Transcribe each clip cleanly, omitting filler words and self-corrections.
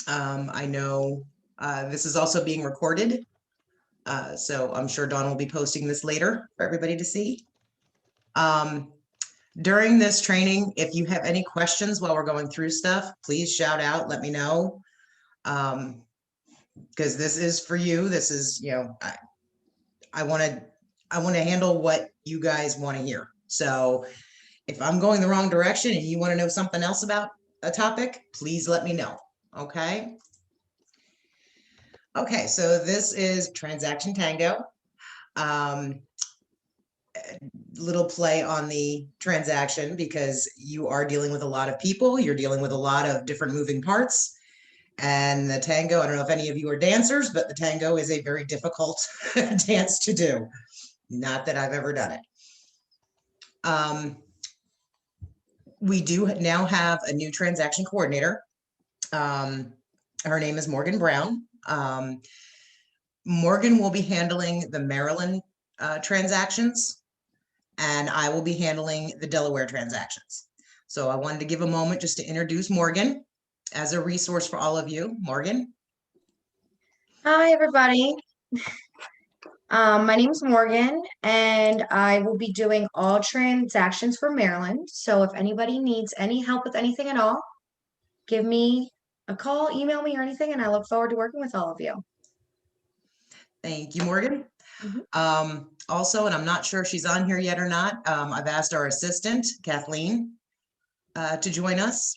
I know this is also being recorded, so I'm sure Dawn will be posting this later for everybody to see. During this training, if you have any questions while we're going through stuff, please shout out, let me know. Because this is for you. This is, I want to handle what you guys want to hear. So if I'm going the wrong direction and you want to know something else about a topic, please let me know. Okay. Okay, so this is Transaction Tango. Um, little play on the transaction because you are dealing with a lot of people, you're dealing with a lot of different moving parts. And the tango, I don't know if any of you are dancers, but the tango is a very difficult dance to do. Not that I've ever done it. We do now have a new transaction coordinator. Her name is Morgan Brown. Morgan will be handling the Maryland transactions, and I will be handling the Delaware transactions. So I wanted to give a moment just to introduce Morgan as a resource for all of you. Morgan. Hi, everybody. My name is Morgan, and I will be doing all transactions for Maryland. So if anybody needs any help with anything at all, give me a call, email me, or anything, and I look forward to working with all of you. Thank you, Morgan. Also, and I'm not sure if she's on here yet or not, I've asked our assistant, Kathleen, to join us.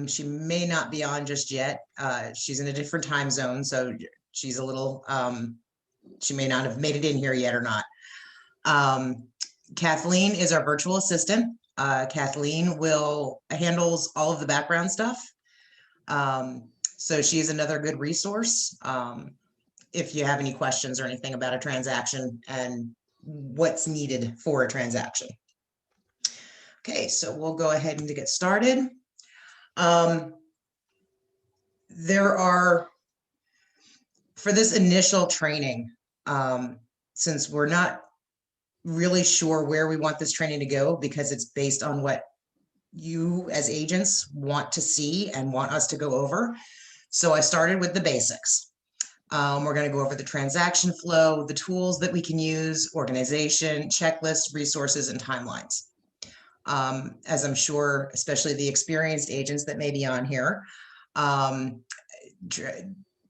She may not be on just yet. She's in a different time zone, so she's a little, she may not have made it in here yet or not. Kathleen is our virtual assistant. Kathleen handles all of the background stuff. So she's another good resource. If you have any questions or anything about a transaction and what's needed for a transaction. Okay, so we'll go ahead and get started. There are, for this initial training, since we're not really sure where we want this training to go because it's based on what you as agents want to see and want us to go over. So I started with the basics. We're going to go over the transaction flow, the tools that we can use, organization, checklists, resources, and timelines. As I'm sure, especially the experienced agents that may be on here,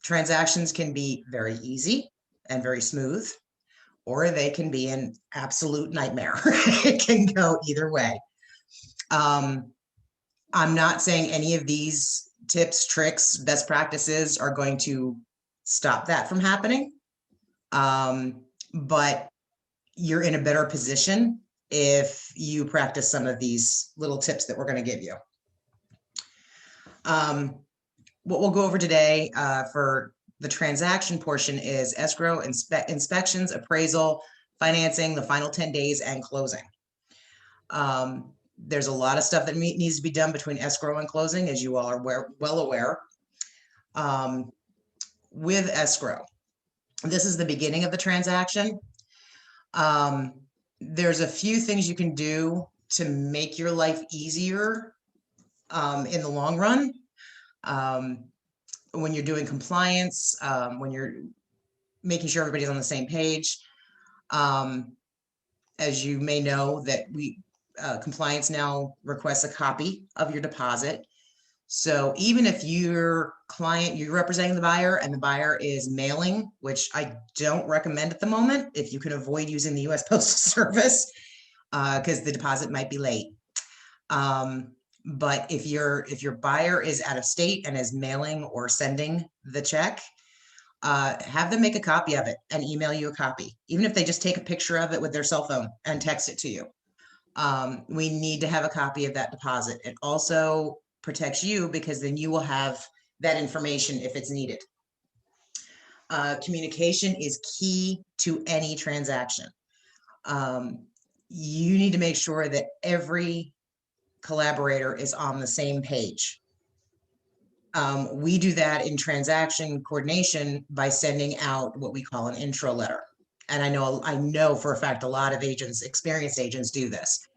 transactions can be very easy and very smooth, or they can be an absolute nightmare. It can go either way. I'm not saying any of these tips, tricks, best practices are going to stop that from happening. But you're in a better position if you practice some of these little tips that we're going to give you. What we'll go over today for the transaction portion is escrow, inspections, appraisal, financing, the final 10 days, and closing. There's a lot of stuff that needs to be done between escrow and closing, as you all are well aware. With escrow, this is the beginning of the transaction. There's a few things you can do to make your life easier in the long run. When you're doing compliance, when you're making sure everybody's on the same page. As you may know, that compliance now requests a copy of your deposit. So even if you're representing the buyer and the buyer is mailing, which I don't recommend at the moment, if you can avoid using the US Postal Service, because the deposit might be late. But if your buyer is out of state and is mailing or sending the check, have them make a copy of it and email you a copy, even if they just take a picture of it with their cell phone and text it to you. We need to have a copy of that deposit. It also protects you because then you will have that information if it's needed. Communication is key to any transaction. You need to make sure that every collaborator is on the same page. We do that in transaction coordination by sending out what we call an intro letter. And I know for a fact a lot of agents, experienced agents, do this.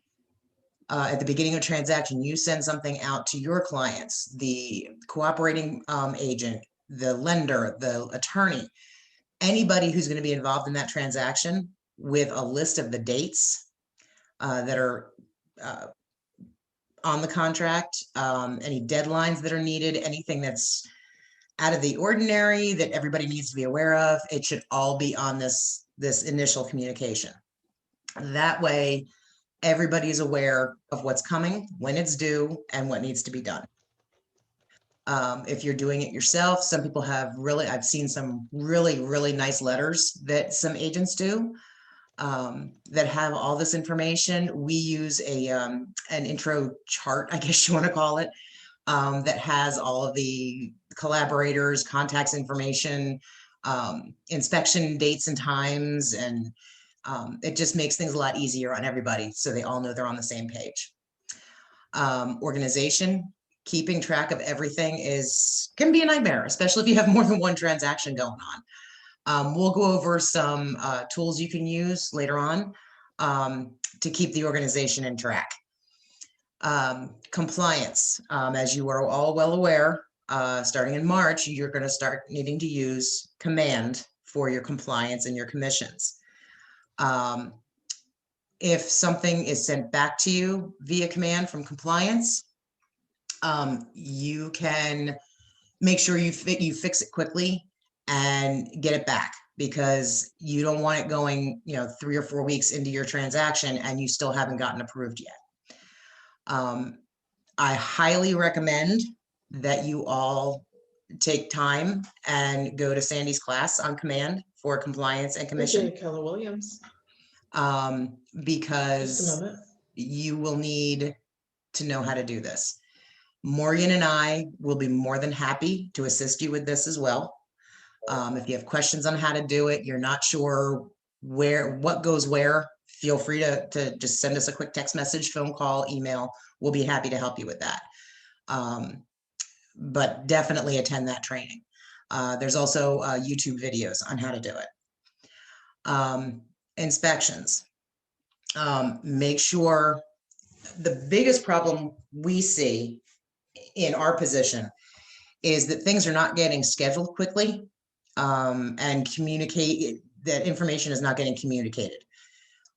at the beginning of transaction, you send something out to your clients, the cooperating agent, the lender, the attorney, anybody who's going to be involved in that transaction, with a list of the dates that are on the contract, any deadlines that are needed, anything that's out of the ordinary that everybody needs to be aware of. It should all be on this initial communication. That way, everybody is aware of what's coming, when it's due, and what needs to be done. If you're doing it yourself, some people have I've seen some really nice letters that some agents do that have all this information. We use an intro chart, I guess you want to call it, that has all of the collaborators, contacts information, inspection dates and times, and it just makes things a lot easier on everybody, so they all know they're on the same page. Organization, keeping track of everything can be a nightmare, especially if you have more than one transaction going on. We'll go over some tools you can use later on to keep the organization in track. Compliance, as you are all well aware, starting in March, you're going to start needing to use Command for your compliance and your commissions. If something is sent back to you via Command from compliance, you can make sure you fix it quickly and get it back, because you don't want it going, 3 or 4 weeks into your transaction and you still haven't gotten approved yet. I highly recommend that you all take time and go to Sandy's class on Command for compliance and commission. Keller Williams. Because you will need to know how to do this. Morgan and I will be more than happy to assist you with this as well. If you have questions on how to do it, you're not sure what goes where, feel free to just send us a quick text message, phone call, email. We'll be happy to help you with that. But definitely attend that training. There's also YouTube videos on how to do it. Inspections. Make sure, the biggest problem we see in our position is that things are not getting scheduled quickly, and that information is not getting communicated.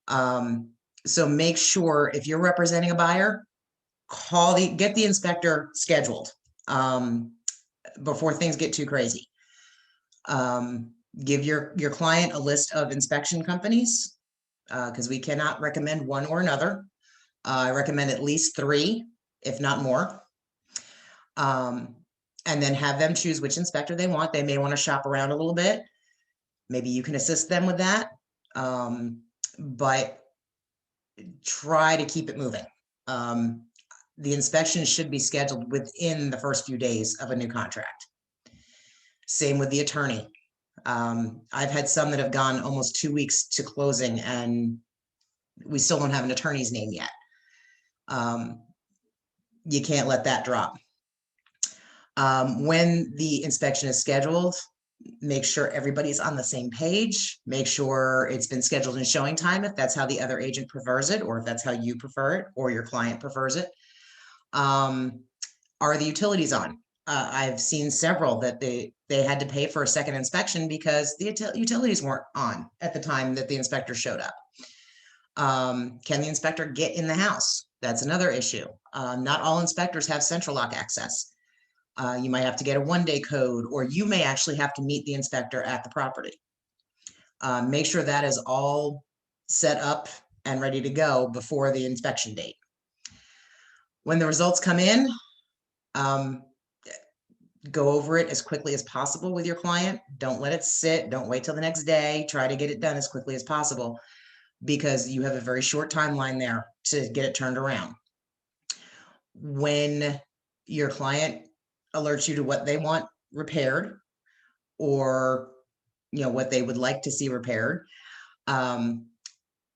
So make sure, if you're representing a buyer, get the inspector scheduled before things get too crazy. Give your client a list of inspection companies, because we cannot recommend one or another. I recommend at least 3, if not more. And then have them choose which inspector they want. They may want to shop around a little bit. Maybe you can assist them with that. But try to keep it moving. The inspection should be scheduled within the first few days of a new contract. Same with the attorney. I've had some that have gone almost 2 weeks to closing and we still don't have an attorney's name yet. You can't let that drop. When the inspection is scheduled, make sure everybody's on the same page. Make sure it's been scheduled in showing time, if that's how the other agent prefers it, or if that's how you prefer it, or your client prefers it. Are the utilities on? I've seen several that they had to pay for a second inspection because the utilities weren't on at the time that the inspector showed up. Can the inspector get in the house? That's another issue. Not all inspectors have central lock access. You might have to get a 1-day code, or you may actually have to meet the inspector at the property. Make sure that is all set up and ready to go before the inspection date. When the results come in, go over it as quickly as possible with your client. Don't let it sit. Don't wait till the next day. Try to get it done as quickly as possible, because you have a very short timeline there to get it turned around. When your client alerts you to what they want repaired, or what they would like to see repaired,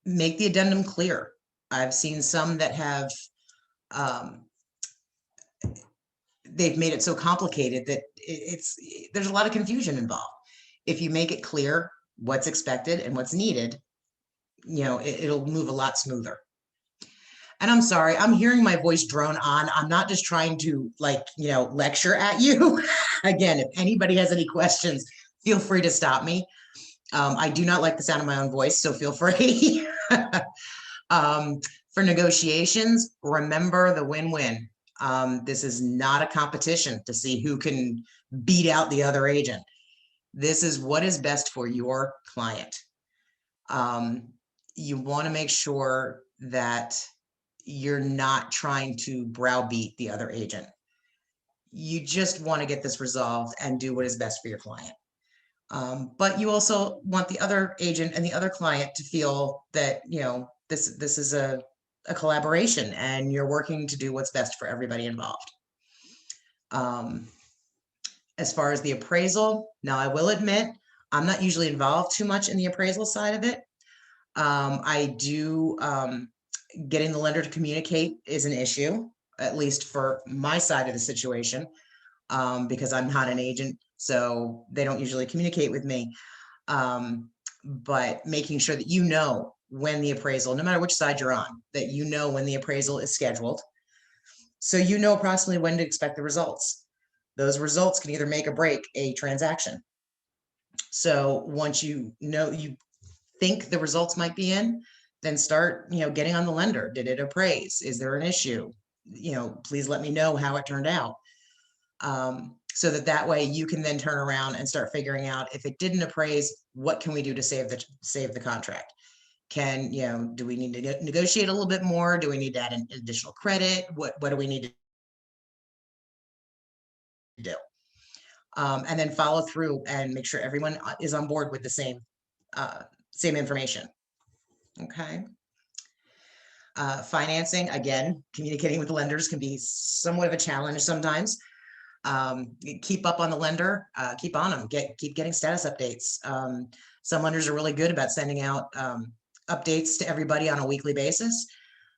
make the addendum clear. I've seen some that have they've made it so complicated that there's a lot of confusion involved. If you make it clear what's expected and what's needed, it'll move a lot smoother. And I'm sorry, I'm hearing my voice drone on. I'm not just trying to lecture at you. Again, if anybody has any questions, feel free to stop me. I do not like the sound of my own voice, so feel free. For negotiations, remember the win-win. This is not a competition to see who can beat out the other agent. This is what is best for your client. You want to make sure that you're not trying to browbeat the other agent. You just want to get this resolved and do what is best for your client. But you also want the other agent and the other client to feel that, this is a collaboration and you're working to do what's best for everybody involved. As far as the appraisal, now I will admit, I'm not usually involved too much in the appraisal side of it. I do, getting the lender to communicate is an issue, at least for my side of the situation, because I'm not an agent, so they don't usually communicate with me. But making sure that when the appraisal, no matter which side you're on, that when the appraisal is scheduled, so approximately when to expect the results. Those results can either make or break a transaction. So once you think the results might be in, then start, getting on the lender. Did it appraise? Is there an issue? Please let me know how it turned out. So that way you can then turn around and start figuring out if it didn't appraise, what can we do to save the contract? Do we need to negotiate a little bit more? Do we need to add an additional credit? What do we need to do? And then follow through and make sure everyone is on board with the same information. Okay. Financing, again, communicating with the lenders can be somewhat of a challenge sometimes. Keep up on the lender, keep on them, keep getting status updates. Some lenders are really good about sending out updates to everybody on a weekly basis.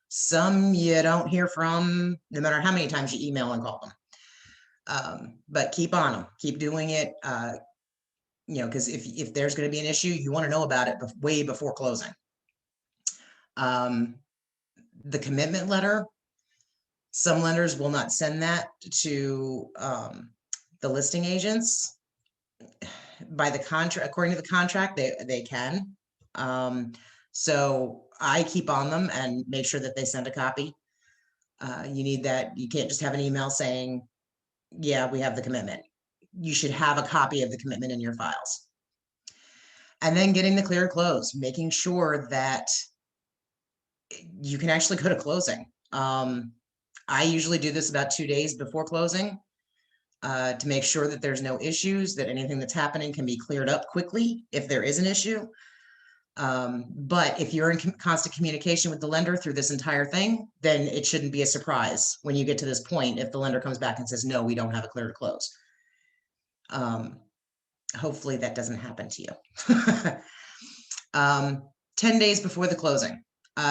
Some you don't hear from, no matter how many times you email and call them. But keep on them, keep doing it. Because if there's going to be an issue, you want to know about it way before closing. The commitment letter, some lenders will not send that to the listing agents. By the contract, according to the contract, they can. So I keep on them and make sure that they send a copy. You need that. You can't just have an email saying, yeah, we have the commitment. You should have a copy of the commitment in your files. And then getting the clear close, making sure that you can actually go to closing. I usually do this about 2 days before closing to make sure that there's no issues, that anything that's happening can be cleared up quickly if there is an issue. But if you're in constant communication with the lender through this entire thing, then it shouldn't be a surprise when you get to this point if the lender comes back and says, no, we don't have a clear to close. Hopefully that doesn't happen to you. 10 days before the closing.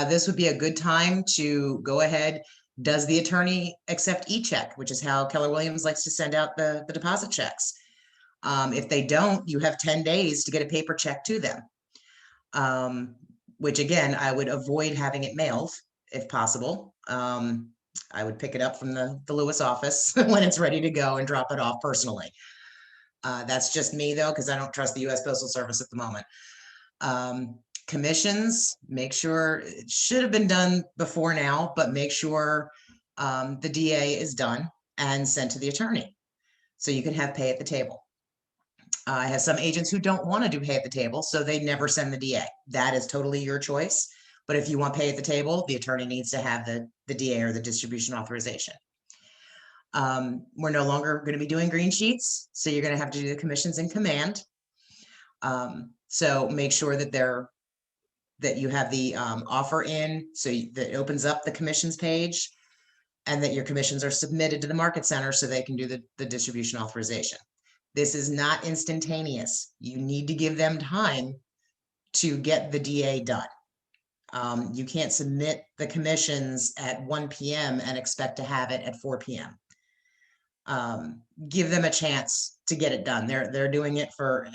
This would be a good time to go ahead. Does the attorney accept e-check, which is how Keller Williams likes to send out the deposit checks? If they don't, you have 10 days to get a paper check to them, which again, I would avoid having it mailed if possible. I would pick it up from the Lewis office when it's ready to go and drop it off personally. That's just me though, because I don't trust the U.S. Postal Service at the moment. Commissions, make sure it should have been done before now, but make sure the DA is done and sent to the attorney so you can have pay at the table. I have some agents who don't want to do pay at the table, so they never send the DA. That is totally your choice. But if you want pay at the table, the attorney needs to have the DA or the distribution authorization. We're no longer going to be doing green sheets, so you're going to have to do the commissions in command. So make sure that you have the offer in, so that opens up the commissions page, and that your commissions are submitted to the market center so they can do the distribution authorization. This is not instantaneous. You need to give them time to get the DA done. You can't submit the commissions at 1 p.m. and expect to have it at 4 p.m. Give them a chance to get it done. They're doing it for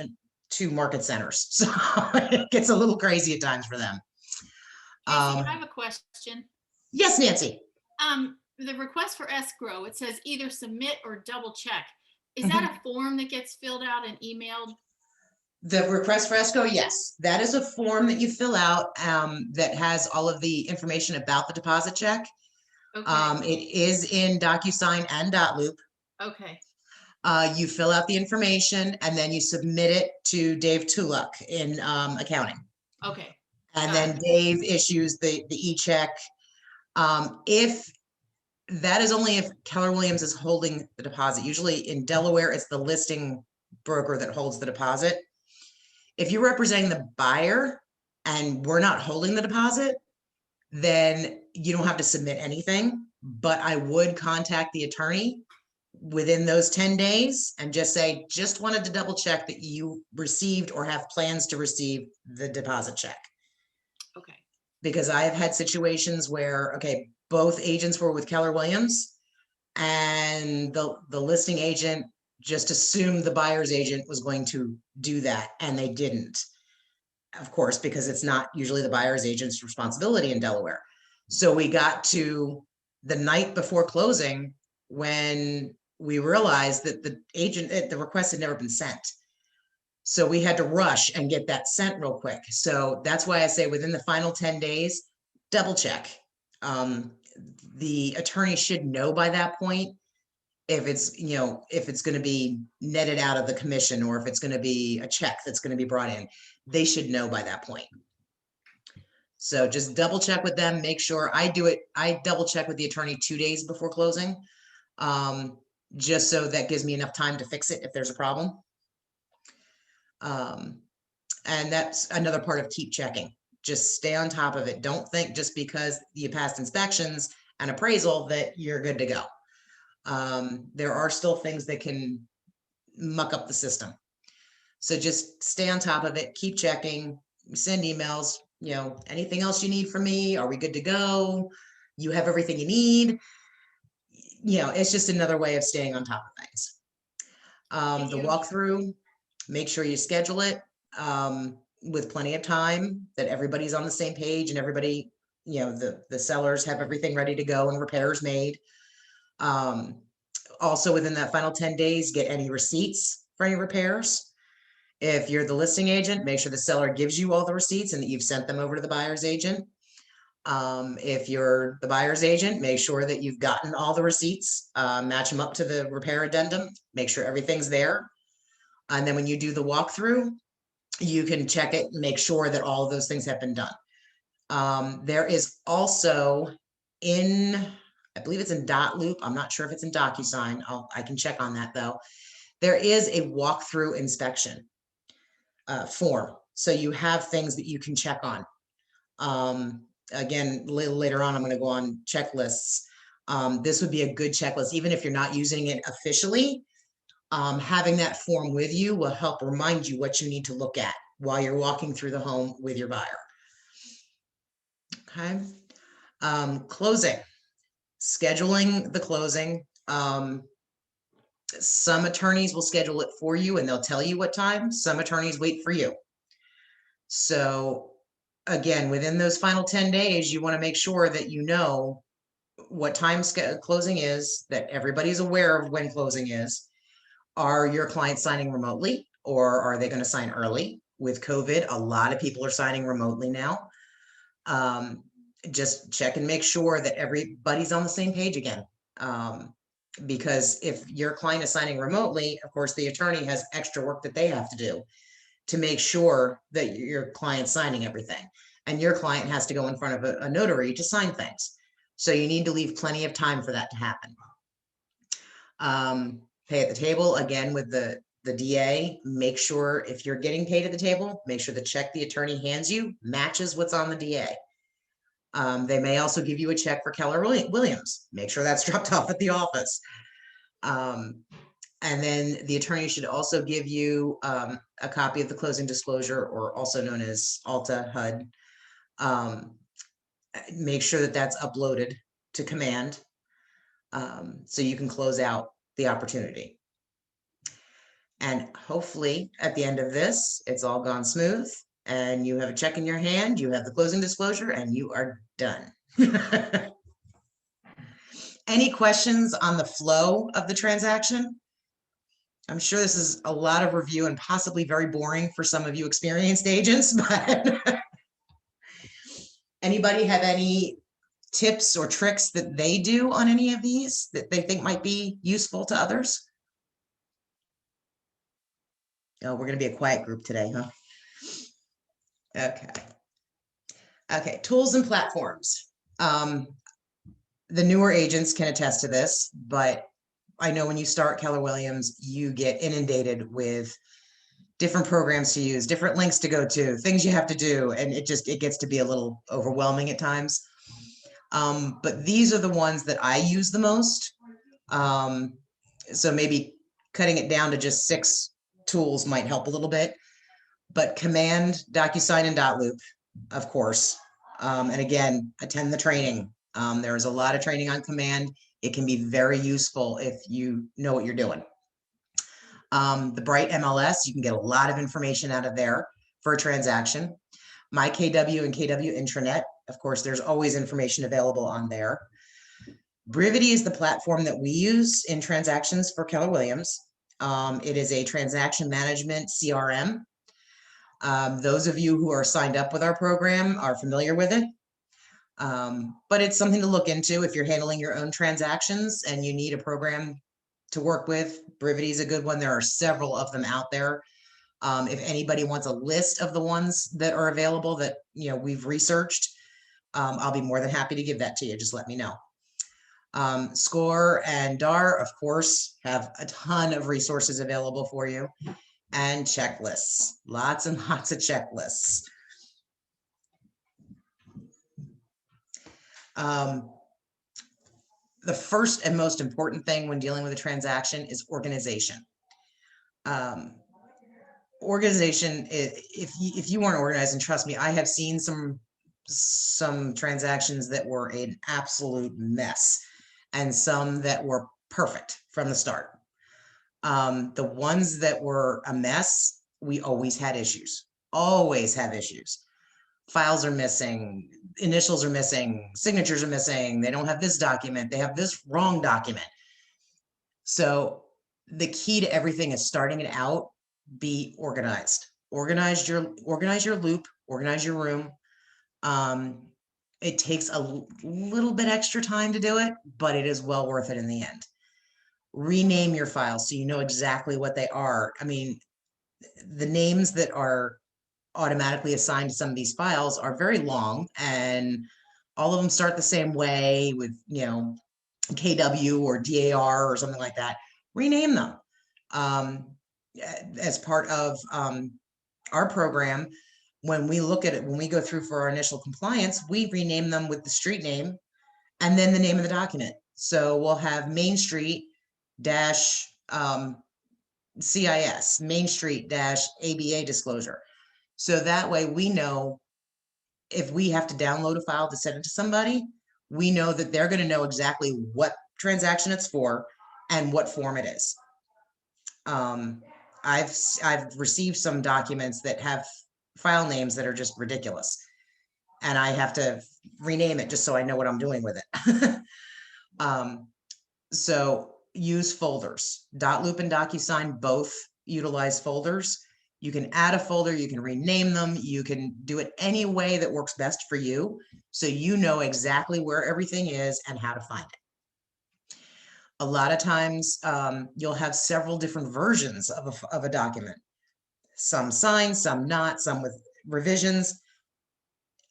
2 market centers, so it gets a little crazy at times for them. Casey, I have a question. Yes, Nancy. The request for escrow, it says either submit or double check. Is Mhm. that a form that gets filled out and emailed? The request for escrow, yes, that is a form that you fill out that has all of the information about the deposit check. Okay, It is in DocuSign and Dotloop. okay, You fill out the information and then you submit it to Dave Tuluk in accounting. okay. And Got then Dave issues the e-check. If that is only if Keller Williams is holding the deposit. Usually in Delaware, it's the listing broker that holds the deposit. If you're representing the buyer and we're not holding the deposit, then you don't have to submit anything. But I would contact the attorney within those 10 days and just say, just wanted to double check that you received or have plans to receive the deposit check. Okay, Because I have had situations where, okay, both agents were with Keller Williams and the listing agent just assumed the buyer's agent was going to do that, and they didn't. Of course, because it's not usually the buyer's agent's responsibility in Delaware. So we got to the night before closing when we realized that the request had never been sent. So we had to rush and get that sent real quick. So that's why I say within the final 10 days, double check. The attorney should know by that point if it's, if it's going to be netted out of the commission or if it's going to be a check that's going to be brought in. They should know by that point. So just double check with them, make sure I double check with the attorney 2 days before closing. Just so that gives me enough time to fix it if there's a problem. And that's another part of keep checking. Just stay on top of it. Don't think just because you passed inspections and appraisal that you're good to go. There are still things that can muck up the system. So just stay on top of it, keep checking, send emails, anything else you need from me? Are we good to go? You have everything you need. It's just another way of staying on top of things. The walkthrough, make sure you schedule it with plenty of time, that everybody's on the same page and everybody, the sellers have everything ready to go and repairs made. Also within that final 10 days, get any receipts for any repairs. If you're the listing agent, make sure the seller gives you all the receipts and that you've sent them over to the buyer's agent. If you're the buyer's agent, make sure that you've gotten all the receipts, match them up to the repair addendum, make sure everything's there. And then when you do the walkthrough, you can check it and make sure that all of those things have been done. There is also I believe it's in Dotloop. I'm not sure if it's in DocuSign. I can check on that though. There is a walkthrough inspection form. So you have things that you can check on. Again, later on, I'm going to go on checklists. This would be a good checklist, even if you're not using it officially. Having that form with you will help remind you what you need to look at while you're walking through the home with your buyer. Okay. Closing, scheduling the closing. Some attorneys will schedule it for you and they'll tell you what time. Some attorneys wait for you. So again, within those final 10 days, you want to make sure that you know what time closing is, that everybody's aware of when closing is. Are your clients signing remotely or are they going to sign early? With COVID, a lot of people are signing remotely now. Just check and make sure that everybody's on the same page again. Because if your client is signing remotely, of course, the attorney has extra work that they have to do to make sure that your client's signing everything. And your client has to go in front of a notary to sign things. So you need to leave plenty of time for that to happen. Pay at the table, again, with the DA, make sure if you're getting paid at the table, make sure the check the attorney hands you matches what's on the DA. They may also give you a check for Keller Williams. Make sure that's dropped off at the office. And then the attorney should also give you a copy of the closing disclosure, or also known as ALTA HUD. Make sure that that's uploaded to Command so you can close out the opportunity. And hopefully at the end of this, it's all gone smooth and you have a check in your hand, you have the closing disclosure, and you are done. Any questions on the flow of the transaction? I'm sure this is a lot of review and possibly very boring for some of you experienced agents, but anybody have any tips or tricks that they do on any of these that they think might be useful to others? Oh, we're going to be a quiet group today, huh? Okay. Okay, tools and platforms. The newer agents can attest to this, but I know when you start Keller Williams, you get inundated with different programs to use, different links to go to, things you have to do, and it gets to be a little overwhelming at times. But these are the ones that I use the most. So maybe cutting it down to just 6 tools might help a little bit. But Command, DocuSign, and Dotloop, of course. And again, attend the training. There's a lot of training on Command. It can be very useful if you know what you're doing. The Bright MLS, you can get a lot of information out of there for a transaction. My KW and KW Intranet, of course, there's always information available on there. Brivity is the platform that we use in transactions for Keller Williams. It is a transaction management CRM. Those of you who are signed up with our program are familiar with it. But it's something to look into if you're handling your own transactions and you need a program to work with. Brivity is a good one. There are several of them out there. If anybody wants a list of the ones that are available that we've researched, I'll be more than happy to give that to you. Just let me know. Score and DAR, of course, have a ton of resources available for you, and checklists, lots and lots of checklists. The first and most important thing when dealing with a transaction is organization. Organization, if you weren't organized, and trust me, I have seen some transactions that were an absolute mess and some that were perfect from the start. The ones that were a mess, we always had issues, always have issues. Files are missing, initials are missing, signatures are missing. They don't have this document. They have this wrong document. So the key to everything is starting it out, be organized. Organize your loop, organize your room. It takes a little bit extra time to do it, but it is well worth it in the end. Rename your files so you know exactly what they are. I mean, the names that are automatically assigned to some of these files are very long, and all of them start the same way with, KW or DAR or something like that. Rename them. As part of our program, when we look at it, when we go through for our initial compliance, we rename them with the street name and then the name of the document. So we'll have Main Street dash CIS, Main Street dash ABA disclosure. So that way we know if we have to download a file to send it to somebody, we know that they're going to know exactly what transaction it's for and what form it is. I've received some documents that have file names that are just ridiculous, and I have to rename it just so I know what I'm doing with it. So use folders. Dotloop and DocuSign both utilize folders. You can add a folder, you can rename them, you can do it any way that works best for you, so you know exactly where everything is and how to find it. A lot of times you'll have several different versions of a document. Some signed, some not, some with revisions.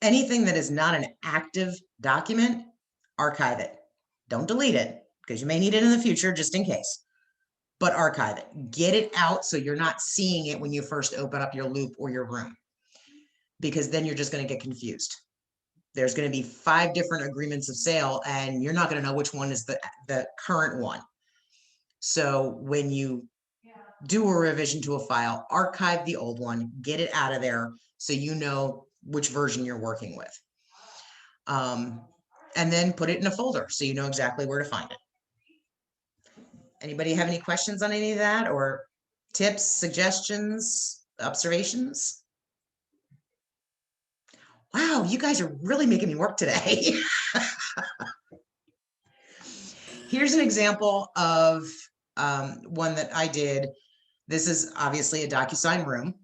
Anything that is not an active document, archive it. Don't delete it, because you may need it in the future just in case. But archive it. Get it out so you're not seeing it when you first open up your loop or your room, because then you're just going to get confused. There's going to be 5 different agreements of sale, and you're not going to know which one is the current one. So when you do a revision to a file, archive the old one, get it out of there so you know which version you're working with. And then put it in a folder so you know exactly where to find it. Anybody have any questions on any of that, or tips, suggestions, observations? Wow, you guys are really making me work today. Here's an example of one that I did. This is obviously a DocuSign room.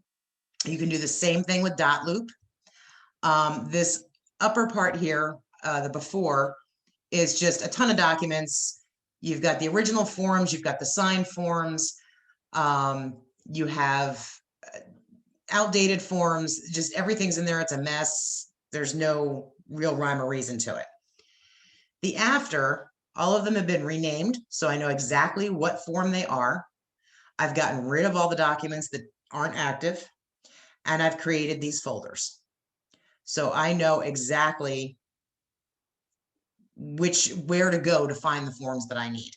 You can do the same thing with dot loop. This upper part here, the before, is just a ton of documents. You've got the original forms, you've got the signed forms, you have outdated forms, just everything's in there. It's a mess. There's no real rhyme or reason to it. The after, all of them have been renamed, so I know exactly what form they are. I've gotten rid of all the documents that aren't active, and I've created these folders. So I know exactly where to go to find the forms that I need.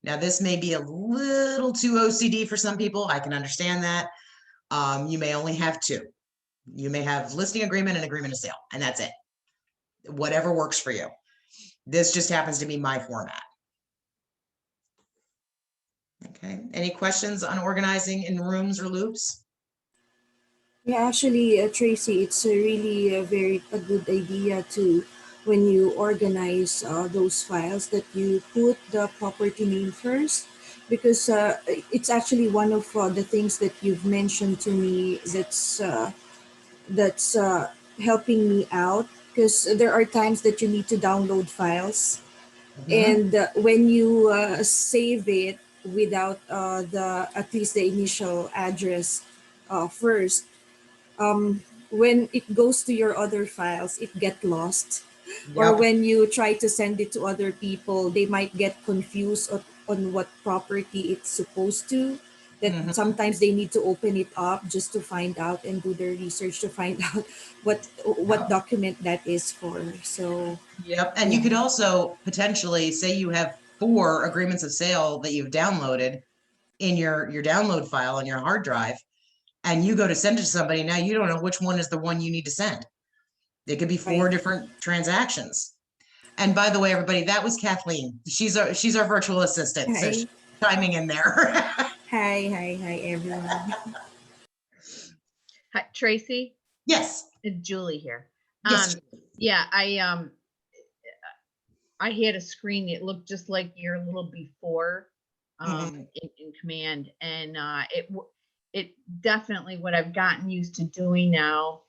Now, this may be a little too OCD for some people. I can understand that. You may only have two. You may have listing agreement and agreement of sale, and that's it. Whatever works for you. This just happens to be my format. Okay, any questions on organizing in rooms or loops? Yeah, actually, Tracy, it's a really a good idea to, when you organize those files, that you put the property name first, because it's actually one of the things that you've mentioned to me that's helping me out, because there are times that you need to download files, Mhm. and when you save it without the at least the initial address first, when it goes to your other files, it get lost. Or Yep. when you try to send it to other people, they might get confused on what property it's supposed to. That Mhm. sometimes they need to open it up just to find out and do their research to find out what Yep. document that is for. So Yep. And you yeah, could also potentially say you have 4 agreements of sale that you've downloaded in your download file on your hard drive, and you go to send it to somebody. Now you don't know which one is the one you need to send. It could be 4 right. different transactions. And by the way, everybody, that was Kathleen. She's our virtual assistant, so she's Hi, chiming in there. hi, everyone. Hi, Tracy, Yes. it's Julie here. Yes. Yeah, I had a screen that looked just like your little before Mhm. in command, and it definitely what I've gotten used to doing now.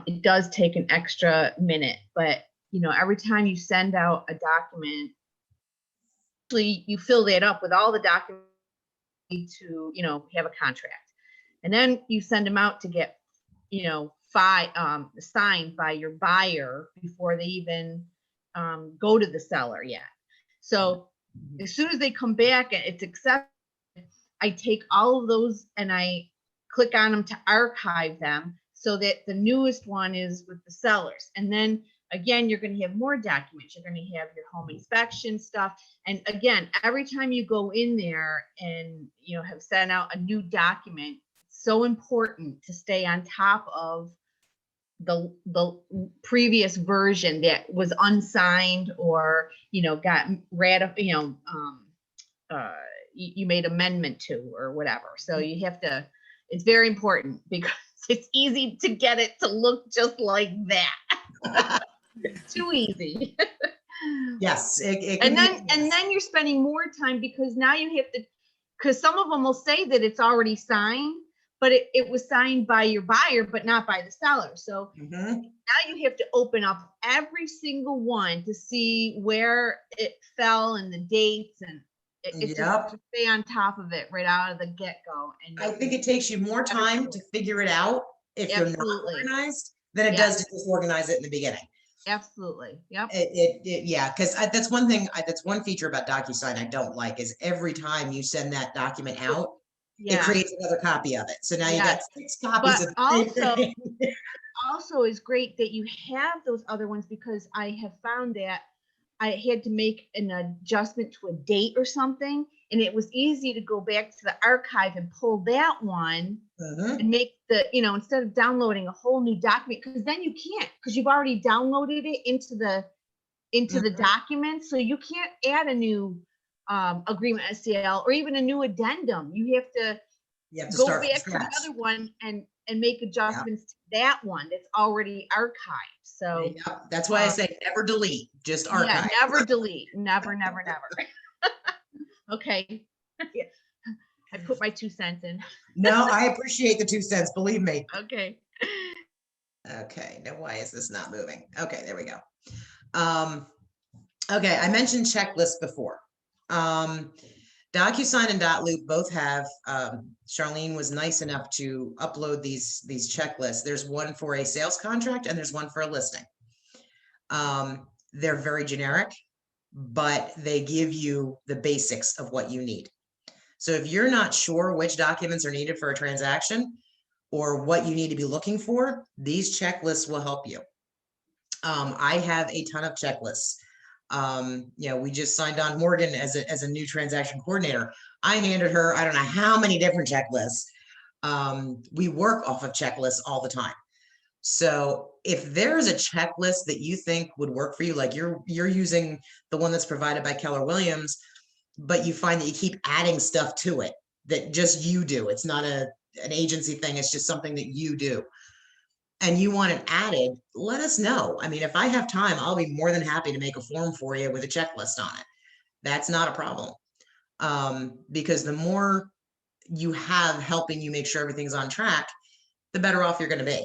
It does take an extra minute, but every time you send out a document, actually you fill that up with all the documents you need to have a contract, and then you send them out to get signed by your buyer before they even go to the seller yet. So as soon as they come back and it's accepted, I take all of those and I click on them to archive them so that the newest one is with the sellers. And then again, you're going to have more documents. You're going to have your home inspection stuff. And again, every time you go in there and have sent out a new document, it's so important to stay on top of the previous version that was unsigned or got ratified, you made amendment to or whatever. So you have to, it's very important because it's easy to get it to look just like that. Too easy. Yes. It can And then you're spending more time because now you have to, because some of them will say that it's already signed, but it was signed by your buyer, but not by the seller. So Mhm. now you have to open up every single one to see where it fell and the dates, and it's just to stay on top of it right out of the get-go. And I think it takes you more time to figure it out if you're not Absolutely. organized than it does to just organize it in the beginning. Absolutely. Yep. Yeah, because that's one thing. That's one feature about DocuSign I don't like is every time you send that document out, it Yeah. creates another copy of it. So now you got Yes. 6 copies But of the same thing. also is great that you have those other ones, because I have found that I had to make an adjustment to a date or something, and it was easy to go back to the archive and pull that one Mhm. and make the, instead of downloading a whole new document, because then you can't, because you've already downloaded it into the document. So you can't add a new agreement SCL or even a new addendum. You have to You have to go start from back to the scratch. other one and make adjustments to that one that's already archived. So Yep, that's why I say never delete, just yeah, archive. never delete. Never, never, never. Okay. Yeah. I put my 2 cents in. No, I appreciate the 2 cents, believe me. Okay. Okay, now why is this not moving? Okay, there we go. Okay, I mentioned checklists before. DocuSign and Dotloop both have, Charlene was nice enough to upload these checklists. There's one for a sales contract and there's one for a listing. They're very generic, but they give you the basics of what you need. So if you're not sure which documents are needed for a transaction or what you need to be looking for, these checklists will help you. I have a ton of checklists. You know, we just signed on Morgan as a new transaction coordinator. I handed her, I don't know how many different checklists. We work off of checklists all the time. So if there's a checklist that you think would work for you, like you're using the one that's provided by Keller Williams, but you find that you keep adding stuff to it that just you do. It's not an agency thing. It's just something that you do. And you want it added, let us know. I mean, if I have time, I'll be more than happy to make a form for you with a checklist on it. That's not a problem. Because the more you have helping you make sure everything's on track, the better off you're going to be.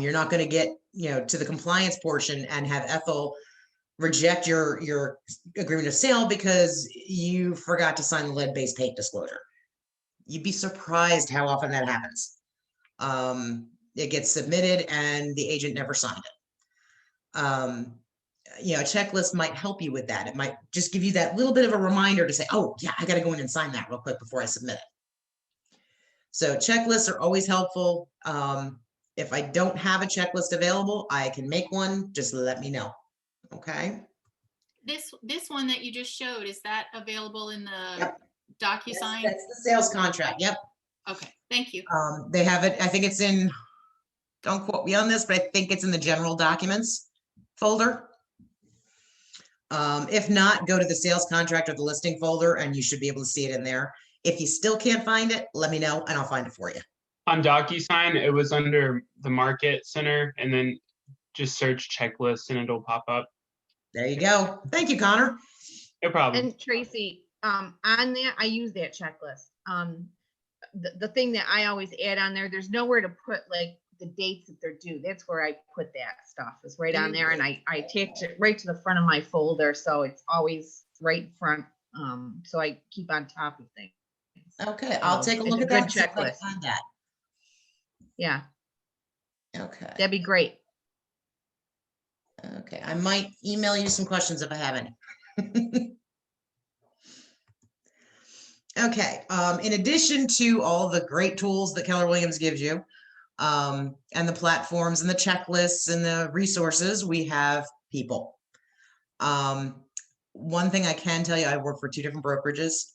You're not going to get, you know, to the compliance portion and have Ethel reject your agreement of sale because you forgot to sign the lead-based paint disclosure. You'd be surprised how often that happens. It gets submitted and the agent never signed it. You know, a checklist might help you with that. It might just give you that little bit of a reminder to say, oh yeah, I got to go in and sign that real quick before I submit it. So checklists are always helpful. If I don't have a checklist available, I can make one. Just let me know. Okay. This one that you just showed, is that available in the Yep. DocuSign? That's the sales contract. Yep. Okay, thank you. They have it. I think it's in, don't quote me on this, but I think it's in the general documents folder. If not, go to the sales contract or the listing folder and you should be able to see it in there. If you still can't find it, let me know and I'll find it for you. On DocuSign, it was under the Market Center, and then just search checklist and it'll pop up. There you go. Thank you, Connor. No problem. And Tracy, on there, I use that checklist. The thing that I always add on there, there's nowhere to put like the dates that they're due. That's where I put that stuff, is right on there. And I attach it right to the front of my folder. So it's always right in front. So I keep on top of things. Okay, I'll take a It's look a at that. good and see if I can checklist. find that. Yeah, Okay. that'd be great. Okay, I might email you some questions if I have any. Okay, in addition to all the great tools that Keller Williams gives you, and the platforms and the checklists and the resources, we have people. One thing I can tell you, I work for 2 different brokerages.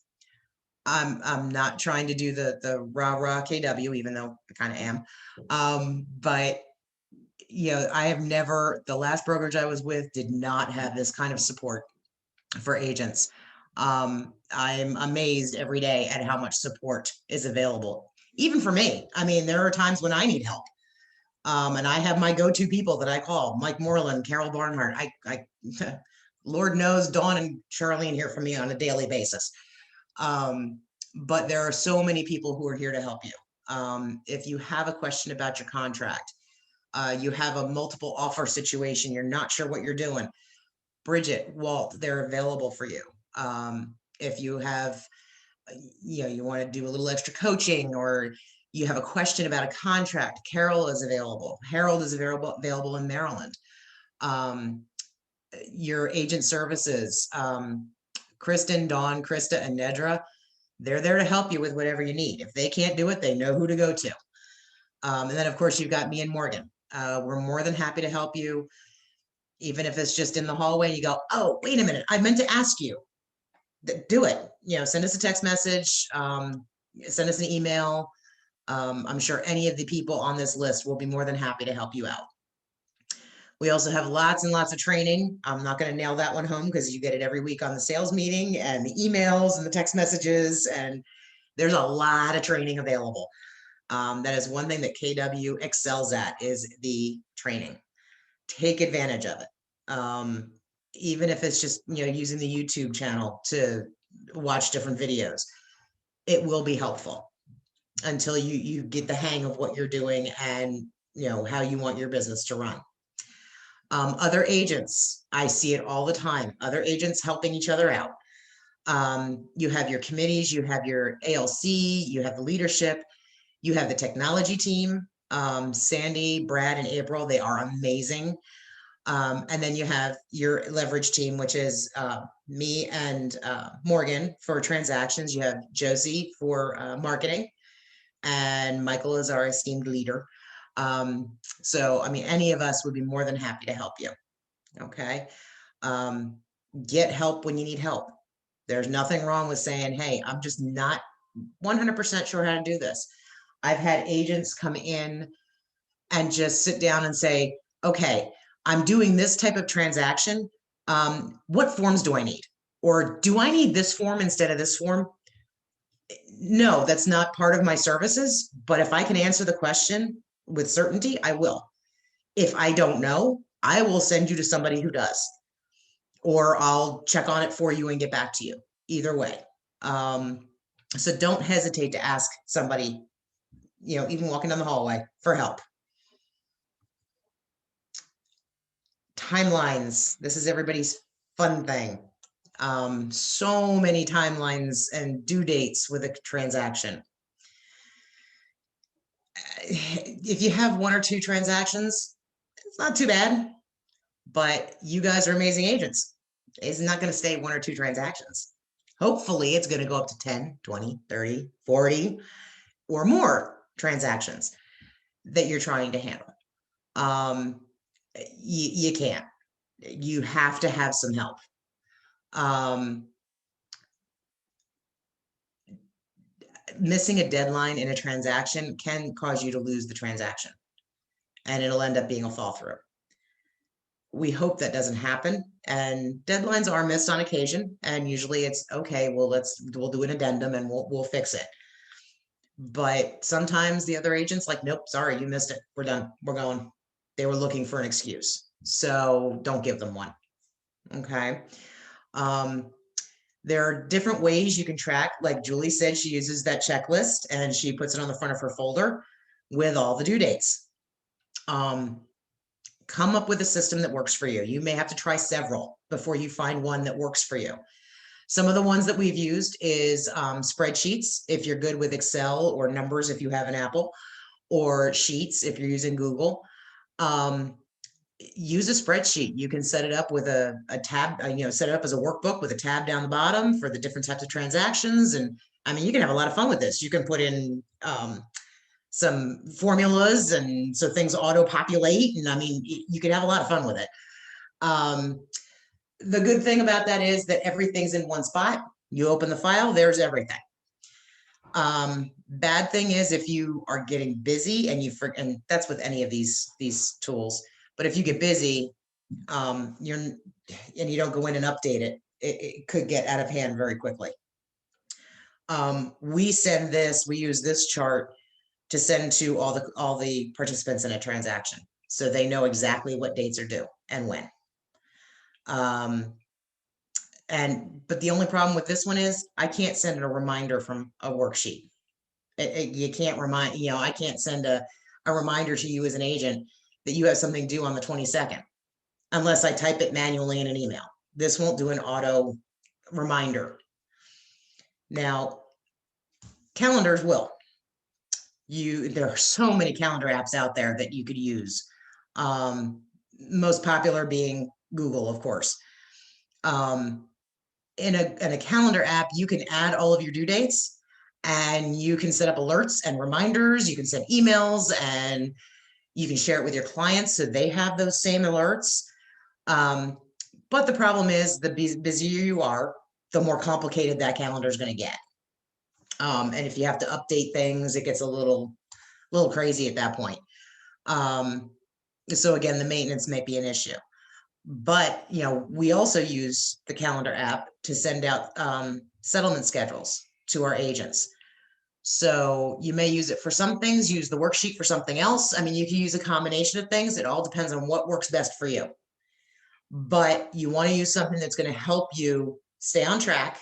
I'm not trying to do the rah-rah KW, even though I kind of am. But you know, I have never, the last brokerage I was with did not have this kind of support for agents. I'm amazed every day at how much support is available, even for me. I mean, there are times when I need help. And I have my go-to people that I call, Mike Moreland, Carol Barnhart. I Lord knows Dawn and Charlene hear from me on a daily basis. But there are so many people who are here to help you. If you have a question about your contract, you have a multiple offer situation, you're not sure what you're doing, Bridget, Walt, they're available for you. If you have, you know, you want to do a little extra coaching or you have a question about a contract, Carol is available. Harold is available in Maryland. Your agent services, Kristen, Dawn, Krista, and Nedra, they're there to help you with whatever you need. If they can't do it, they know who to go to. And then of course you've got me and Morgan. We're more than happy to help you. Even if it's just in the hallway and you go, oh, wait a minute, I meant to ask you. Do it. You know, send us a text message, send us an email. I'm sure any of the people on this list will be more than happy to help you out. We also have lots and lots of training. I'm not going to nail that one home because you get it every week on the sales meeting and the emails and the text messages. And There's a lot of training available. That is one thing that KW excels at, is the training. Take advantage of it. Even if it's just, using the YouTube channel to watch different videos, it will be helpful until you get the hang of what you're doing and how you want your business to run. Other agents, I see it all the time. Other agents helping each other out. You have your committees, you have your ALC, you have the leadership, you have the technology team. Sandy, Brad, and April, they are amazing. And then you have your leverage team, which is me and Morgan for transactions. You have Josie for marketing, and Michael is our esteemed leader. So, I mean, any of us would be more than happy to help you. Okay. Get help when you need help. There's nothing wrong with saying, hey, I'm just not 100% sure how to do this. I've had agents come in and just sit down and say, okay, I'm doing this type of transaction. What forms do I need? Or do I need this form instead of this form? No, that's not part of my services. But if I can answer the question with certainty, I will. If I don't know, I will send you to somebody who does, or I'll check on it for you and get back to you. Either way. So don't hesitate to ask somebody, even walking down the hallway, for help. Timelines. This is everybody's fun thing. So many timelines and due dates with a transaction. If you have one or two transactions, it's not too bad, but you guys are amazing agents. It's not going to stay one or two transactions. Hopefully it's going to go up to 10, 20, 30, 40 or more transactions that you're trying to handle. You can't. You have to have some help. Missing a deadline in a transaction can cause you to lose the transaction, and it'll end up being a fall through. We hope that doesn't happen, and deadlines are missed on occasion, and usually it's okay, well, we'll do an addendum and we'll fix it. But sometimes the other agent's like, nope, sorry, you missed it. We're done. We're going. They were looking for an excuse. So don't give them one. Okay. There are different ways you can track. Like Julie said, she uses that checklist and she puts it on the front of her folder with all the due dates. Come up with a system that works for you. You may have to try several before you find one that works for you. Some of the ones that we've used is spreadsheets, if you're good with Excel, or numbers if you have an Apple, or sheets if you're using Google. Use a spreadsheet. You can set it up with a tab, set it up as a workbook with a tab down the bottom for the different types of transactions. And I mean, you can have a lot of fun with this. You can put in some formulas, and so things auto-populate. And I mean, you can have a lot of fun with it. The good thing about that is that everything's in one spot. You open the file, there's everything. Bad thing is if you are getting busy and and that's with any of these tools. But if you get busy, and you don't go in and update it, it could get out of hand very quickly. We use this chart to send to all the participants in a transaction, so they know exactly what dates are due and when. But the only problem with this one is I can't send a reminder from a worksheet. You can't remind, I can't send a reminder to you as an agent that you have something due on the 22nd, unless I type it manually in an email. This won't do an auto reminder. Now, calendars will. There are so many calendar apps out there that you could use. Most popular being Google, of course. In a calendar app, you can add all of your due dates, and you can set up alerts and reminders. You can send emails, and you can share it with your clients so they have those same alerts. But the problem is, the busier you are, the more complicated that calendar is going to get. And if you have to update things, it gets a little crazy at that point. So again, the maintenance may be an issue. But, we also use the calendar app to send out settlement schedules to our agents. So you may use it for some things, use the worksheet for something else. I mean, you can use a combination of things. It all depends on what works best for you. But you want to use something that's going to help you stay on track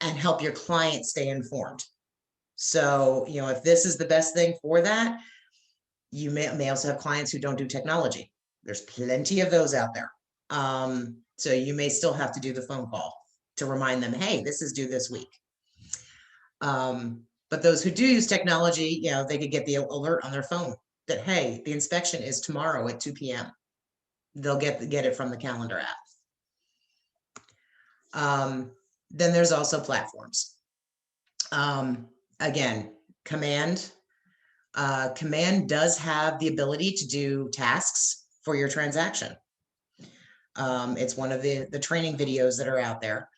and help your client stay informed. So, you know, if this is the best thing for that, you may also have clients who don't do technology. There's plenty of those out there. So you may still have to do the phone call to remind them, hey, this is due this week. But those who do use technology, you know, they could get the alert on their phone that, hey, the inspection is tomorrow at 2 p.m. They'll get it from the calendar app. Then there's also platforms. Again, Command does have the ability to do tasks for your transaction. It's one of the training videos that are out there.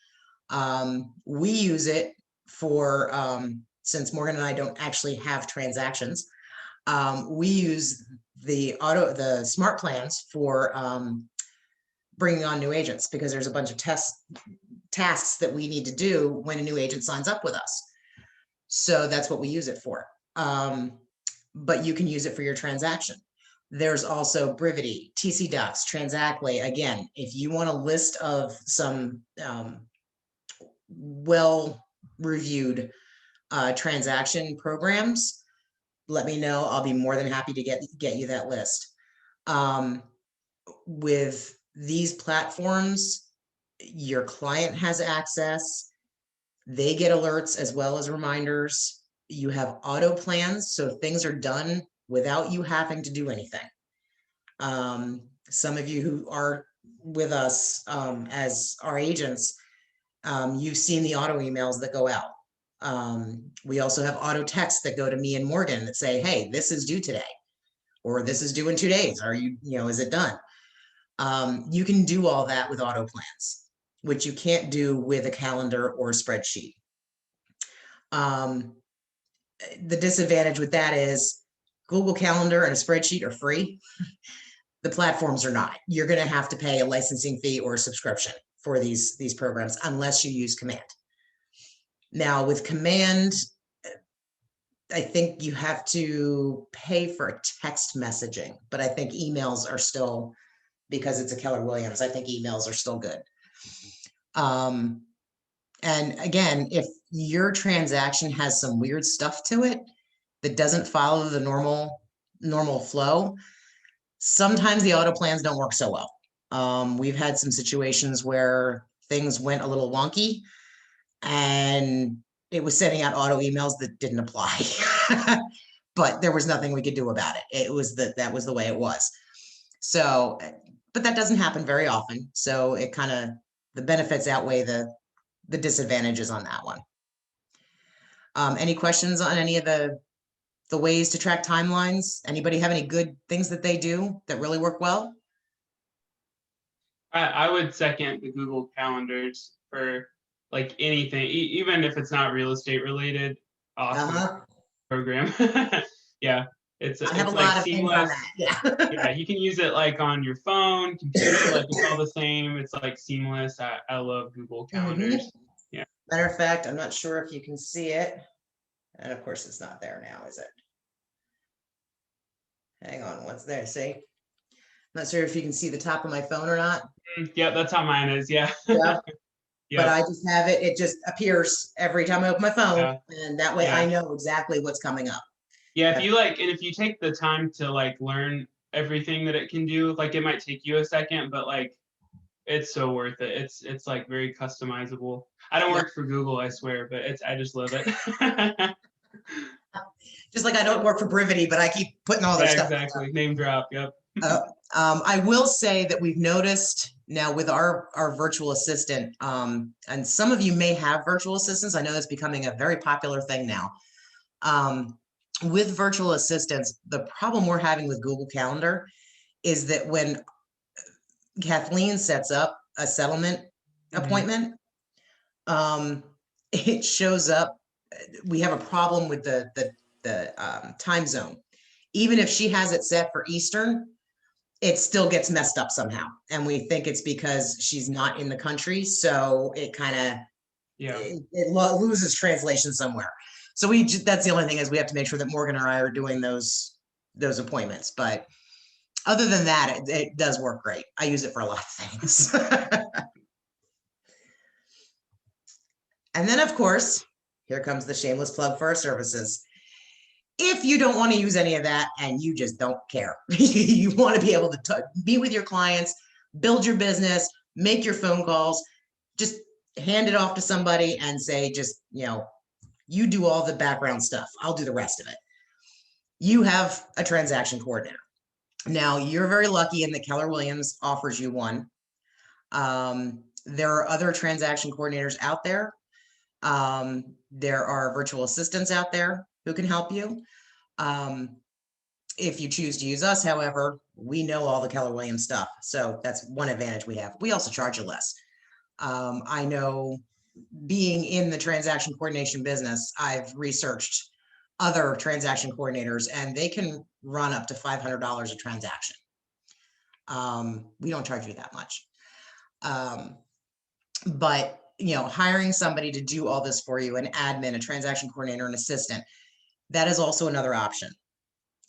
We use it for, since Morgan and I don't actually have transactions, we use the smart plans for bringing on new agents, because there's a bunch of tasks that we need to do when a new agent signs up with us. So that's what we use it for. But you can use it for your transaction. There's also Brivity, TC Docs, Transactly. Again, if you want a list of some well-reviewed transaction programs, let me know. I'll be more than happy to get you that list. With these platforms, your client has access. They get alerts as well as reminders. You have auto plans, so things are done without you having to do anything. Some of you who are with us as our agents, you've seen the auto emails that go out. We also have auto texts that go to me and Morgan that say, hey, this is due today, or this is due in 2 days. Are you know, is it done? You can do all that with auto plans, which you can't do with a calendar or a spreadsheet. The disadvantage with that is Google Calendar and a spreadsheet are free. The platforms are not. You're going to have to pay a licensing fee or a subscription for these programs unless you use Command. Now with Command, I think you have to pay for text messaging, but I think emails are still, because it's a Keller Williams, I think emails are still good. And again, if your transaction has some weird stuff to it that doesn't follow the normal flow, sometimes the auto plans don't work so well. We've had some situations where things went a little wonky and it was sending out auto emails that didn't apply, but there was nothing we could do about it. It was that was the way it was. So, but that doesn't happen very often. So it kind of, the benefits outweigh the disadvantages on that one. Any questions on any of the ways to track timelines? Anybody have any good things that they do that really work well? I would second the Google calendars for like anything, even if it's not real estate related. Awesome program. Yeah, it's I have it's a like lot of things on seamless. that. Yeah. Yeah, you can use it like on your phone, computer, like it's all the same. It's like seamless. I love Google calendars. Yeah. Matter of fact, I'm not sure if you can see it. And of course it's not there now, is it? Hang on, what's there? See? Not sure if you can see the top of my phone or not. Yeah, that's how mine is. Yeah. Yeah. Yeah. But I just have it. It just appears every time I open my phone, Yeah. and that way Yeah. I know exactly what's coming up. Yeah, if you like, and if you take the time to like learn everything that it can do, like it might take you a second, but like it's so worth it. It's like very customizable. I don't work for Google, I swear, but I just love it. Just like I don't work for Brivity, but I keep putting all their stuff. Exactly. Name drop. Yep. I will say that we've noticed now with our virtual assistant, and some of you may have virtual assistants. I know that's becoming a very popular thing now. With virtual assistants, the problem we're having with Google Calendar is that when Kathleen sets up a settlement appointment, it shows up. We have a problem with the time zone. Even if she has it set for Eastern, it still gets messed up somehow. And we think it's because she's not in the country. So it kind of, it loses translation somewhere. So that's the only thing is we have to make sure that Morgan and I are doing those appointments. But other than that, it does work great. I use it for a lot of things. And then, of course, here comes the shameless plug for our services. If you don't want to use any of that and you just don't care, you want to be able to be with your clients, build your business, make your phone calls, just hand it off to somebody and say, just, you do all the background stuff. I'll do the rest of it. You have a transaction coordinator. Now, you're very lucky in that Keller Williams offers you one. There are other transaction coordinators out there. There are virtual assistants out there who can help you. If you choose to use us, however, we know all the Keller Williams stuff. So that's one advantage we have. We also charge you less. I know, being in the transaction coordination business, I've researched other transaction coordinators and they can run up to $500 a transaction. We don't charge you that much. But hiring somebody to do all this for you, an admin, a transaction coordinator, an assistant, that is also another option.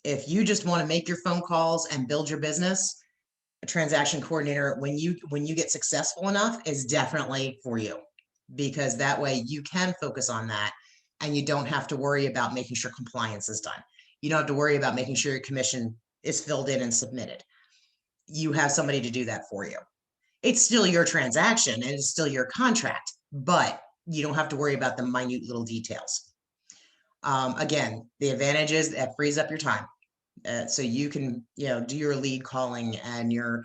If you just want to make your phone calls and build your business, a transaction coordinator, when you get successful enough, is definitely for you, because that way you can focus on that and you don't have to worry about making sure compliance is done. You don't have to worry about making sure your commission is filled in and submitted. You have somebody to do that for you. It's still your transaction and it's still your contract, but you don't have to worry about the minute little details. Again, the advantage is that frees up your time. So you can, do your lead calling and your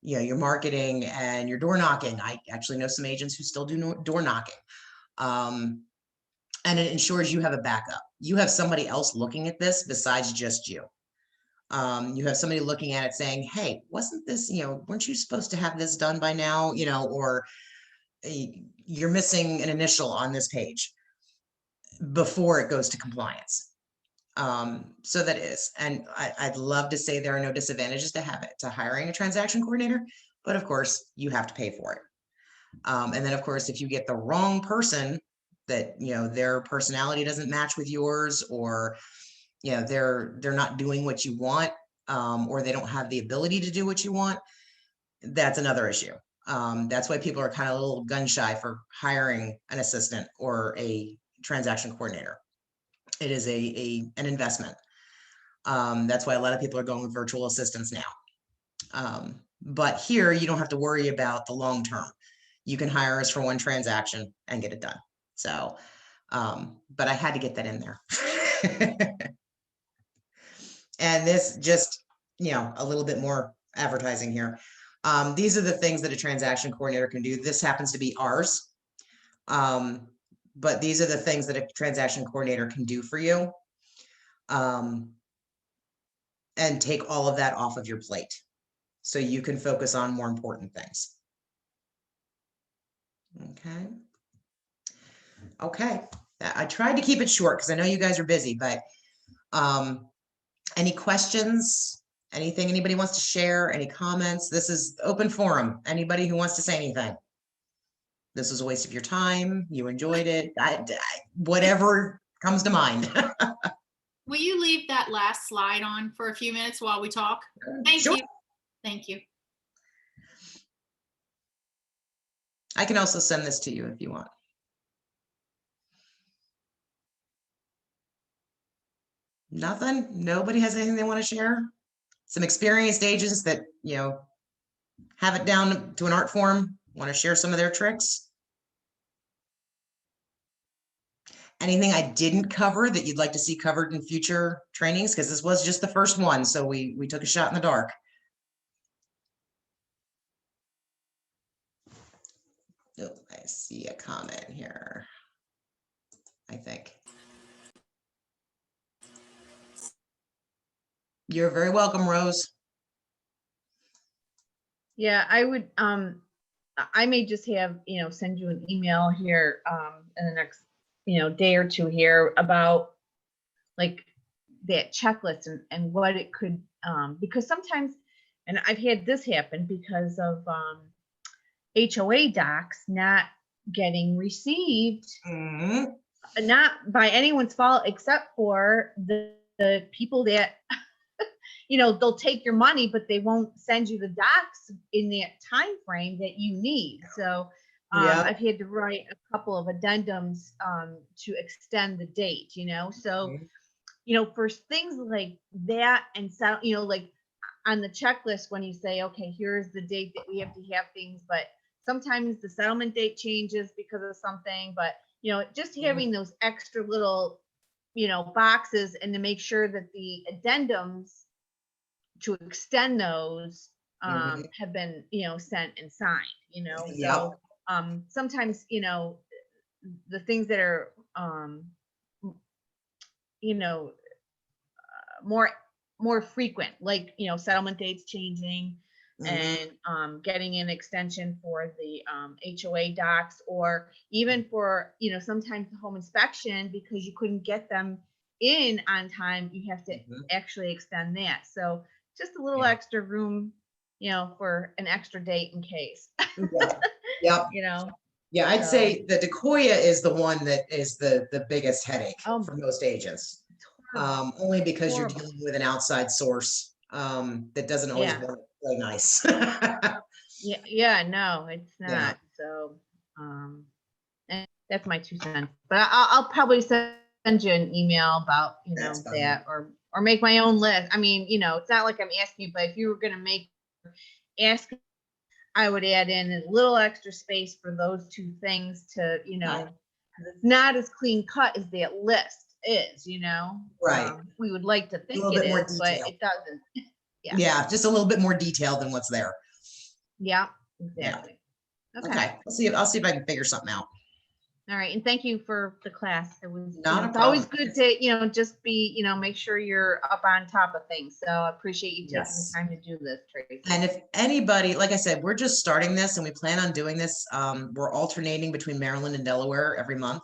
marketing and your door knocking. I actually know some agents who still do door knocking. And it ensures you have a backup. You have somebody else looking at this besides just you. You have somebody looking at it saying, hey, wasn't this, weren't you supposed to have this done by now? Or you're missing an initial on this page before it goes to compliance. So that is, and I'd love to say there are no disadvantages to hiring a transaction coordinator, but of course you have to pay for it. And then of course, if you get the wrong person that, their personality doesn't match with yours, or, they're not doing what you want, or they don't have the ability to do what you want, that's another issue. That's why people are kind of a little gun shy for hiring an assistant or a transaction coordinator. It is an investment. That's why a lot of people are going with virtual assistants now. But here you don't have to worry about the long term. You can hire us for one transaction and get it done. So, but I had to get that in there. And this just, a little bit more advertising here. These are the things that a transaction coordinator can do. This happens to be ours. But these are the things that a transaction coordinator can do for you, and take all of that off of your plate so you can focus on more important things. Okay. I tried to keep it short because I know you guys are busy, but any questions? Anything anybody wants to share? Any comments? This is open forum. Anybody who wants to say anything. This was a waste of your time. You enjoyed it. Whatever comes to mind. Will you leave that last slide on for a few minutes while we talk? Thank Sure. you. Thank you. I can also send this to you if you want. Nothing? Nobody has anything they want to share? Some experienced agents that, have it down to an art form, want to share some of their tricks? Anything I didn't cover that you'd like to see covered in future trainings? Because this was just the first one, so we took a shot in the dark. Oh, I see a comment here, I think. You're very welcome, Rose. Yeah, I would, I may just have, send you an email here, in the next, day or two here about like that checklist and what it could, because sometimes, and I've had this happen because of, HOA docs not getting received not by anyone's fault except for the people that, you know, they'll take your money, but they won't send you the docs in that time frame that you need. So Yeah. I've had to write a couple of addendums to extend the date, you know. So, Mhm. you know, for things like that, and so, you know, like on the checklist, when you say, okay, here's the date that we have to have things, but sometimes the settlement date changes because of something, but, you know, just having those extra little, you know, boxes, and to make sure that the addendums to extend those Mhm. have been, you know, sent and signed, you know. Yep. So sometimes, you know, the things that are you know, more frequent, like, you know, settlement dates changing, Mhm. and getting an extension for the HOA docs, or even for, you know, sometimes the home inspection, because you couldn't get them in on time, you have to Mhm. actually extend that. So just a little Yeah. extra room, you know, for an extra date in case, Yep. Yep. you know. Yeah, I'd So, say the Decoya is the one that is the biggest headache oh, for most agents. it's horrible. Only because you're Horrible. dealing with an outside source that doesn't always Yeah. want to play nice. Yeah, no, it's Yeah. not. So, and that's my 2 cents. But I'll probably send you an email about, you That's know, fine. that, or make my own list. I mean, you know, it's not like I'm asking you, but if you were gonna ask, I would add in a little extra space for those two things to, you know, Right. 'cause it's not as clean cut as that list is, you know. Right. We would like to A think little it bit more is, but detail. it doesn't. Yeah. Yeah, just a little bit more detail than what's there. Yeah, Yeah. exactly. Okay. Okay. I'll see if I can figure something out. All right, and thank you for the class. It was, you Not know, a it's always problem. good to, you know, just be, you know, make sure you're up on top of things. So I appreciate you taking the Yes. time to do this, Tracy. And if anybody, like I said, we're just starting this and we plan on doing this. We're alternating between Maryland and Delaware every month.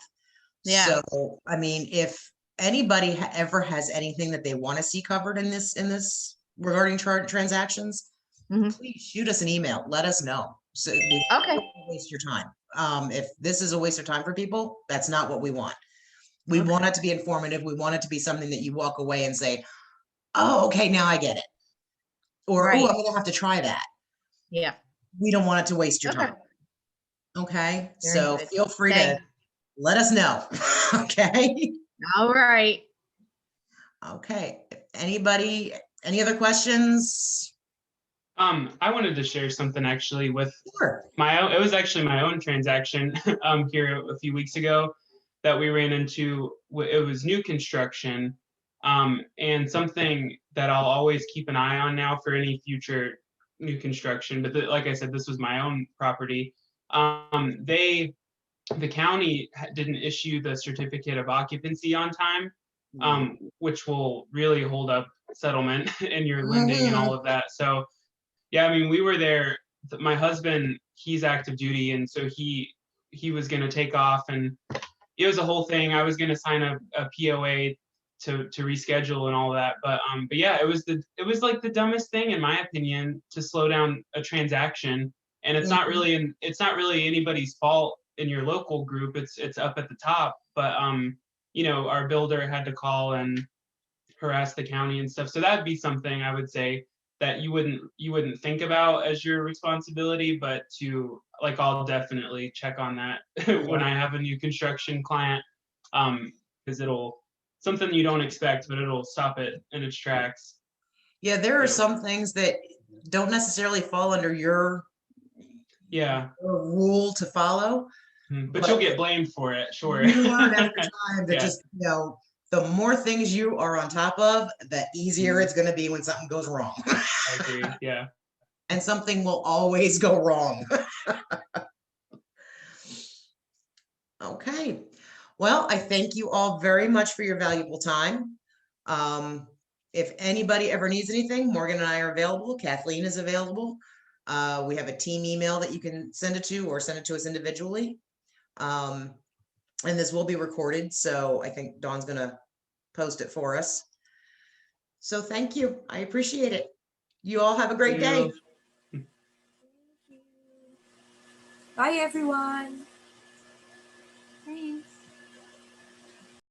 Yeah. So, I mean, if anybody ever has anything that they want to see covered in this regarding transactions, Mhm. please shoot us an email. Let us know. So we Okay. don't waste your time. If this is a waste of time for people, that's not what we want. We Okay. want it to be informative. We want it to be something that you walk away and say, oh, okay, now I get it. Or, oh, Right. I'm gonna have to try that. Yeah. We don't want it to waste your Okay. time. Okay, Very so good. feel free to Thanks. let us know. Okay. All right. Okay. Anybody, any other questions? I wanted to share something actually with Sure. my own. It was actually my own transaction here a few weeks ago that we ran into. It was new construction, and something that I'll always keep an eye on now for any future new construction. But like I said, this was my own property. The county didn't issue the certificate of occupancy on time, which will really hold up settlement and your lending and all of that. So yeah, I mean, we were there. My husband, he's active duty, and so he was going to take off, and it was a whole thing. I was going to sign a POA to reschedule and all that, but yeah, it was like the dumbest thing in my opinion to slow down a transaction, and it's not really anybody's fault in your local group. It's up at the top, but you know, our builder had to call and harass the county and stuff. So that'd be something I would say that you wouldn't think about as your responsibility, but to like I'll definitely check on that when I have a new construction client, because it'll something you don't expect, but it'll stop it in its tracks. Yeah, there are So, some things that don't necessarily fall under your yeah, rule to follow, but you'll get blamed for it, sure. you learn after time that Yeah. just, you know, the more things you are on top of, the easier it's going to be when something goes wrong. I agree. Yeah. And something will always go wrong. Okay. Well, I thank you all very much for your valuable time. If anybody ever needs anything, Morgan and I are available. Kathleen is available. We have a team email that you can send it to or send it to us individually. And this will be recorded, so I think Dawn's gonna post it for us. So thank you. I appreciate it. You all have a great day. Bye, everyone. Thanks.